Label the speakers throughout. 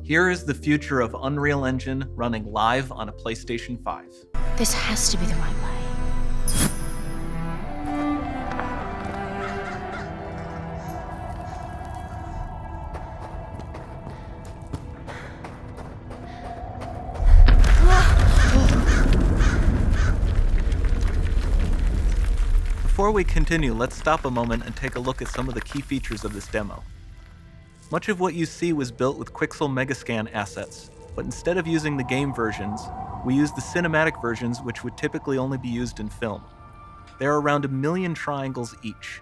Speaker 1: Here is the future of Unreal Engine running live on a PlayStation 5.
Speaker 2: This has to be the right way.
Speaker 1: Before we continue, let's stop a moment and take a look at some of the key features of this demo. Much of what you see was built with Quixel Megascan assets, but instead of using the game versions, we used the cinematic versions, which would typically only be used in film. There are around 1 million triangles each,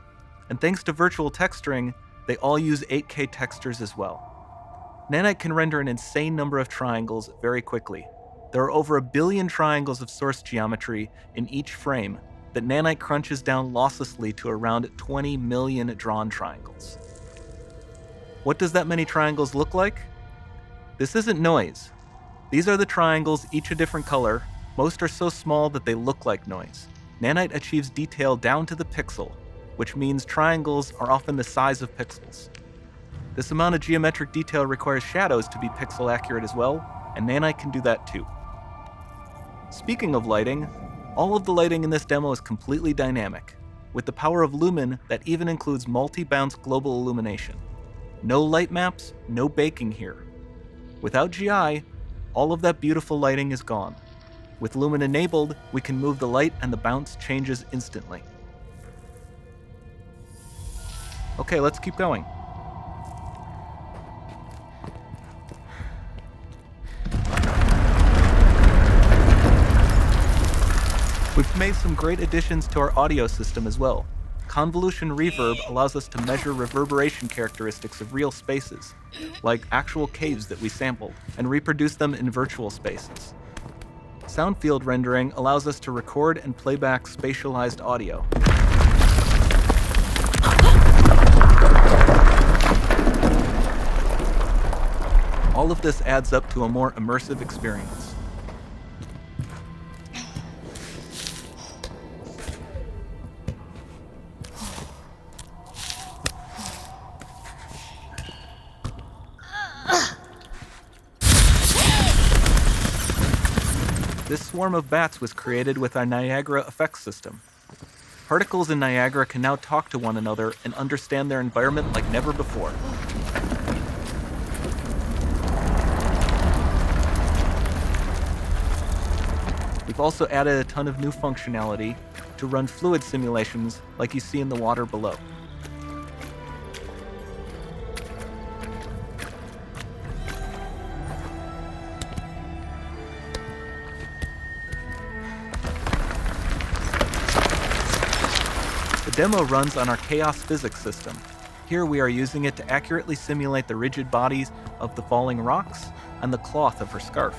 Speaker 1: and thanks to virtual texturing, they all use 8K textures as well. Nanite can render an insane number of triangles very quickly. There are over 1 billion triangles of source geometry in each frame that Nanite crunches down losslessly to around 20 million drawn triangles. What does that many triangles look like? This isn't noise. These are the triangles, each a different color. Most are so small that they look like noise. Nanite achieves detail down to the pixel, which means triangles are often the size of pixels. This amount of geometric detail requires shadows to be pixel accurate as well, and Nanite can do that too. Speaking of lighting, all of the lighting in this demo is completely dynamic, with the power of Lumen that even includes multi-bounce global illumination. No light maps, no baking here. Without GI, all of that beautiful lighting is gone. With Lumen enabled, we can move the light and the bounce changes instantly. Okay, let's keep going. We've made some great additions to our audio system as well. Convolution reverb allows us to measure reverberation characteristics of real spaces, like actual caves that we sampled, and reproduce them in virtual spaces. Sound field rendering allows us to record and play back spatialized audio. All of this adds up to a more immersive experience. This swarm of bats was created with our Niagara effects system. Particles in Niagara can now talk to one another and understand their environment like never before. We've also added a ton of new functionality to run fluid simulations like you see in the water below. The demo runs on our Chaos Physics system. Here we are using it to accurately simulate the rigid bodies of the falling rocks and the cloth of her scarf.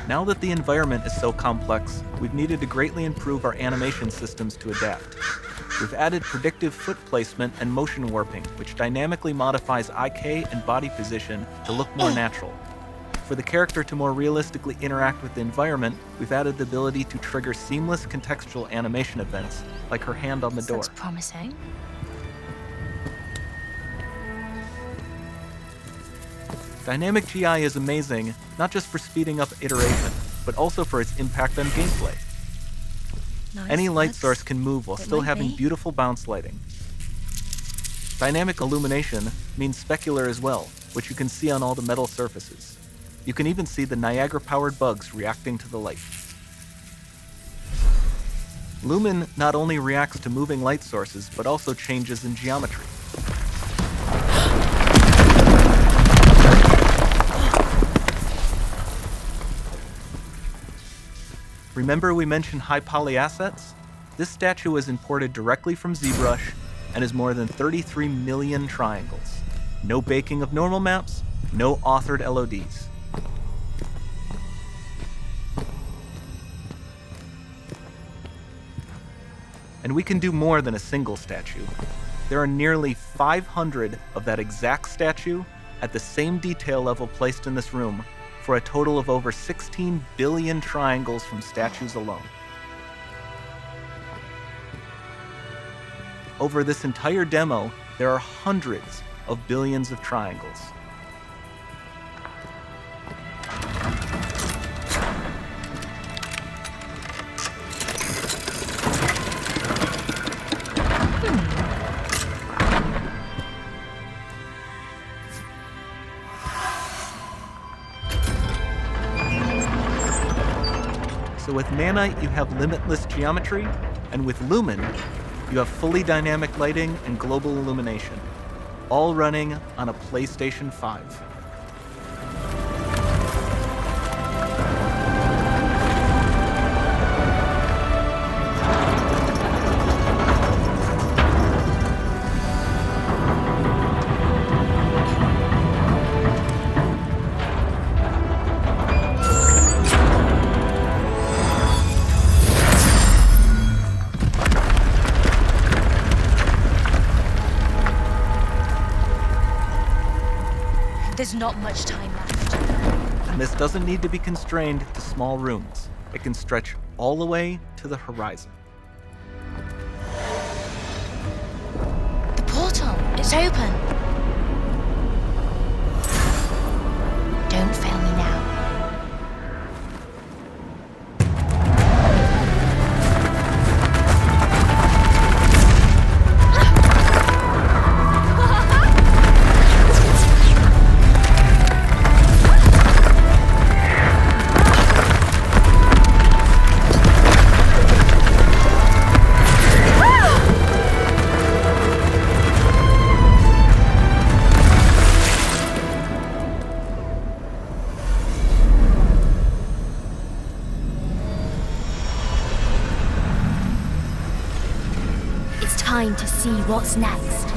Speaker 1: Now that the environment is so complex, we've needed to greatly improve our animation systems to adapt. We've added predictive foot placement and motion warping, which dynamically modifies IK and body position to look more natural. For the character to more realistically interact with the environment, we've added the ability to trigger seamless contextual animation events, like her hand on the door.
Speaker 2: Looks promising.
Speaker 1: Dynamic GI is amazing, not just for speeding up iteration, but also for its impact on gameplay.
Speaker 2: Nice.
Speaker 1: Any light source can move while still having
Speaker 2: be.
Speaker 1: beautiful bounce lighting. Dynamic illumination means specular as well, which you can see on all the metal surfaces. You can even see the Niagara-powered bugs reacting to the light. Lumen not only reacts to moving light sources, but also changes in geometry. Remember we mentioned high poly assets? This statue was imported directly from ZBrush and is more than 33 million triangles. No baking of normal maps, no authored LODs. And we can do more than a single statue. There are nearly 500 of that exact statue at the same detail level placed in this room, for a total of over 16 billion triangles from statues alone. Over this entire demo, there are hundreds of billions of triangles. So with Nanite, you have limitless geometry, and with Lumen, you have fully dynamic lighting and global illumination, all running on a PlayStation 5.
Speaker 2: There's not much time left.
Speaker 1: And this doesn't need to be constrained to small rooms. It can stretch all the way to the horizon.
Speaker 2: The portal, it's open. Don't fail me now.
Speaker 3: It's time to see what's next.